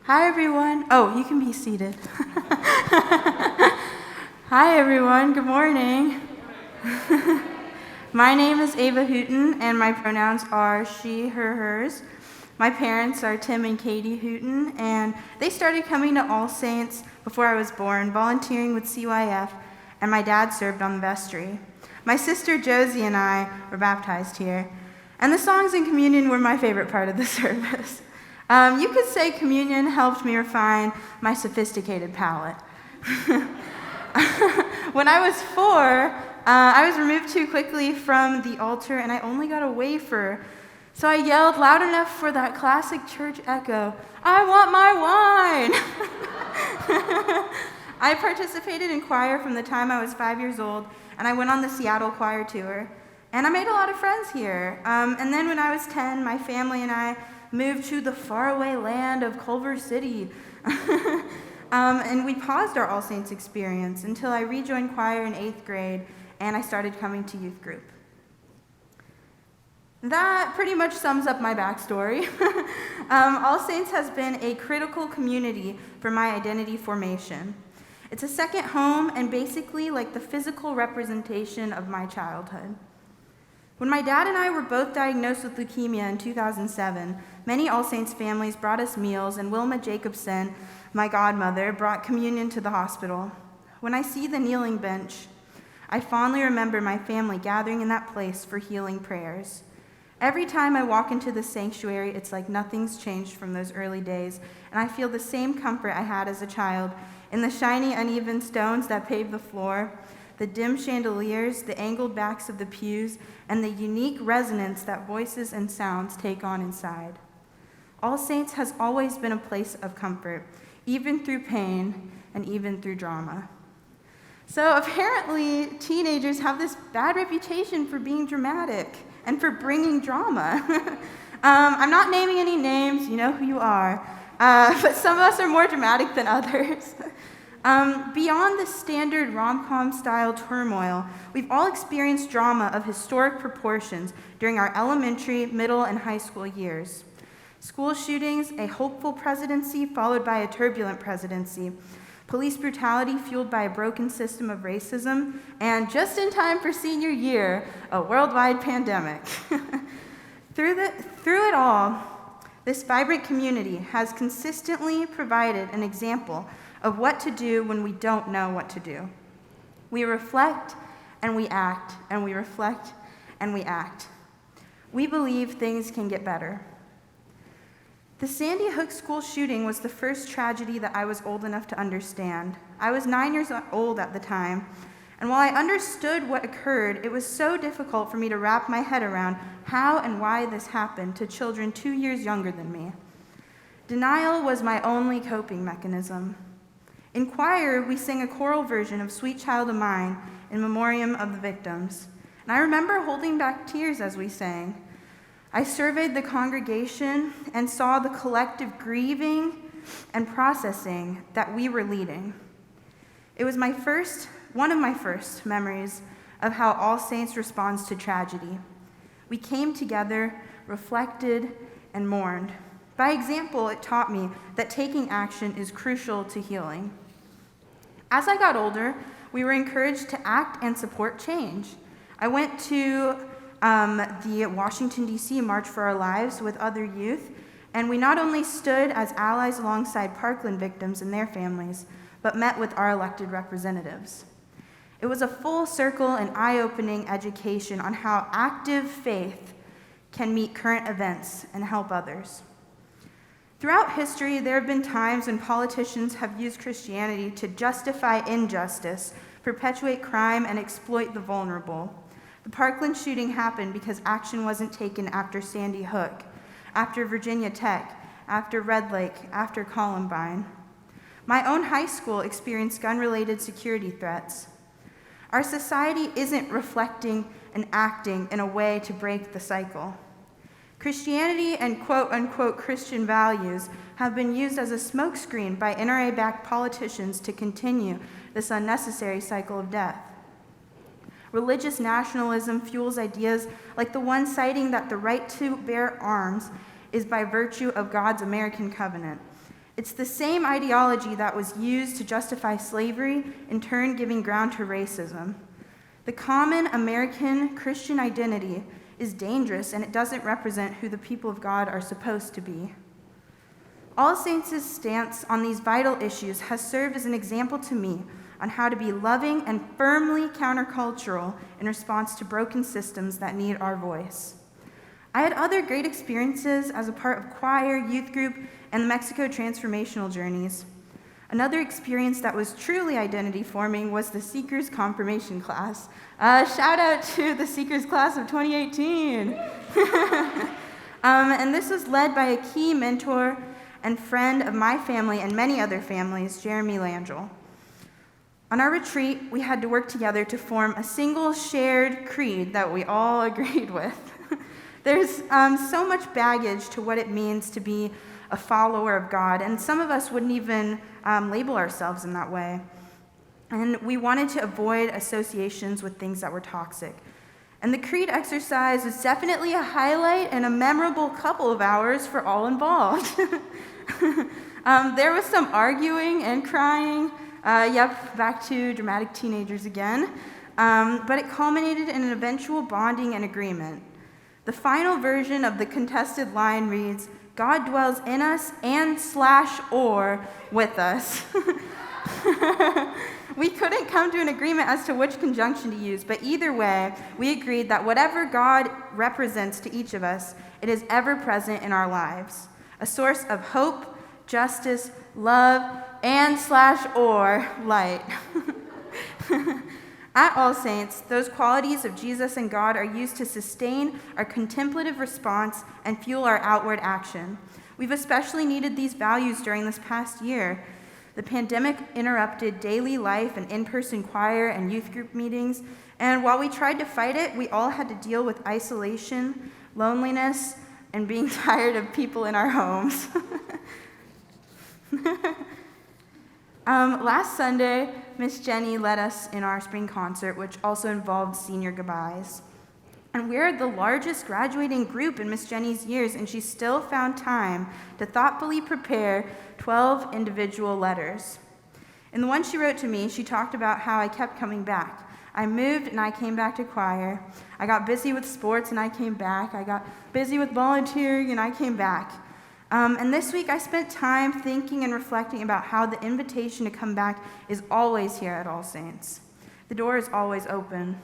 Hi, everyone. Oh, you can be seated. Hi, everyone. Good morning. My name is Ava Hooten, and my pronouns are she, her, hers. My parents are Tim and Katie Hooten, and they started coming to All Saints before I was born, volunteering with CYF, and my dad served on the vestry. My sister Josie and I were baptized here, and the songs in communion were my favorite part of the service. You could say communion helped me refine my sophisticated palate. When I was 4, I was removed too quickly from the altar, and I only got a wafer. So I yelled loud enough for that classic church echo, "I want my wine!" I participated in choir from the time I was 5 years old, and I went on the Seattle choir tour. And I made a lot of friends here. And then when I was 10, my family and I moved to the faraway land of Culver City. And we paused our All Saints experience until I rejoined choir in 8th grade and I started coming to youth group. That pretty much sums up my backstory. All Saints has been a critical community for my identity formation. It's a second home and basically like the physical representation of my childhood. When my dad and I were both diagnosed with leukemia in 2007, many All Saints families brought us meals, and Wilma Jacobson, my godmother, brought communion to the hospital. When I see the kneeling bench, I fondly remember my family gathering in that place for healing prayers. Every time I walk into the sanctuary, it's like nothing's changed from those early days, and I feel the same comfort I had as a child in the shiny, uneven stones that pave the floor, the dim chandeliers, the angled backs of the pews, and the unique resonance that voices and sounds take on inside. All Saints has always been a place of comfort, even through pain and even through drama. So apparently, teenagers have this bad reputation for being dramatic and for bringing drama. I'm not naming any names, you know who you are, but some of us are more dramatic than others. Beyond the standard rom-com style turmoil, we've all experienced drama of historic proportions during our elementary, middle, and high school years. School shootings, a hopeful presidency followed by a turbulent presidency, police brutality fueled by a broken system of racism, and just in time for senior year, a worldwide pandemic. Through it all, this vibrant community has consistently provided an example of what to do when we don't know what to do. We reflect and we act, and we reflect and we act. We believe things can get better. The Sandy Hook school shooting was the first tragedy that I was old enough to understand. I was 9 years old at the time, and while I understood what occurred, it was so difficult for me to wrap my head around how and why this happened to children 2 years younger than me. Denial was my only coping mechanism. In choir, we sang a choral version of Sweet Child of Mine in memoriam of the victims, and I remember holding back tears as we sang. I surveyed the congregation and saw the collective grieving and processing that we were leading. It was one of my first memories of how All Saints responds to tragedy. We came together, reflected, and mourned. By example, it taught me that taking action is crucial to healing. As I got older, we were encouraged to act and support change. I went to the Washington, D.C. March for Our Lives with other youth, and we not only stood as allies alongside Parkland victims and their families, but met with our elected representatives. It was a full circle and eye-opening education on how active faith can meet current events and help others. Throughout history, there have been times when politicians have used Christianity to justify injustice, perpetuate crime, and exploit the vulnerable. The Parkland shooting happened because action wasn't taken after Sandy Hook, after Virginia Tech, after Red Lake, after Columbine. My own high school experienced gun-related security threats. Our society isn't reflecting and acting in a way to break the cycle. Christianity and quote-unquote Christian values have been used as a smokescreen by NRA-backed politicians to continue this unnecessary cycle of death. Religious nationalism fuels ideas like the one citing that the right to bear arms is by virtue of God's American covenant. It's the same ideology that was used to justify slavery, in turn giving ground to racism. The common American Christian identity is dangerous, and it doesn't represent who the people of God are supposed to be. All Saints' stance on these vital issues has served as an example to me on how to be loving and firmly countercultural in response to broken systems that need our voice. I had other great experiences as a part of choir, youth group, and the Mexico transformational journeys. Another experience that was truly identity forming was the Seekers confirmation class. Shout out to the Seekers class of 2018. And this was led by a key mentor and friend of my family and many other families, Jeremy Langell. On our retreat, we had to work together to form a single shared creed that we all agreed with. There's so much baggage to what it means to be a follower of God, and some of us wouldn't even label ourselves in that way. And we wanted to avoid associations with things that were toxic. And the creed exercise was definitely a highlight and a memorable couple of hours for all involved. There was some arguing and crying. Back to dramatic teenagers again. But it culminated in an eventual bonding and agreement. The final version of the contested line reads, "God dwells in us and/or with us." We couldn't come to an agreement as to which conjunction to use, but either way, we agreed that whatever God represents to each of us, it is ever present in our lives, a source of hope, justice, love, and/or light. At All Saints, those qualities of Jesus and God are used to sustain our contemplative response and fuel our outward action. We've especially needed these values during this past year. The pandemic interrupted daily life and in-person choir and youth group meetings, and while we tried to fight it, we all had to deal with isolation, loneliness, and being tired of people in our homes. Last Sunday, Miss Jenny led us in our spring concert, which also involved senior goodbyes. And we're the largest graduating group in Miss Jenny's years, and she still found time to thoughtfully prepare 12 individual letters. In the one she wrote to me, she talked about how I kept coming back. I moved and I came back to choir. I got busy with sports and I came back. I got busy with volunteering and I came back. And this week I spent time thinking and reflecting about how the invitation to come back is always here at All Saints. The door is always open.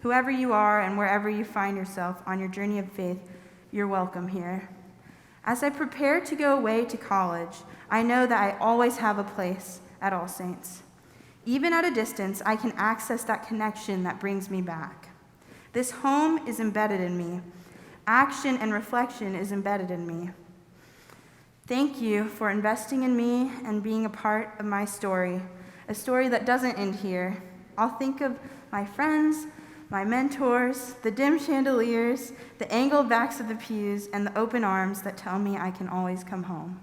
Whoever you are and wherever you find yourself on your journey of faith, you're welcome here. As I prepare to go away to college, I know that I always have a place at All Saints. Even at a distance, I can access that connection that brings me back. This home is embedded in me. Action and reflection is embedded in me. Thank you for investing in me and being a part of my story, a story that doesn't end here. I'll think of my friends, my mentors, the dim chandeliers, the angled backs of the pews, and the open arms that tell me I can always come home.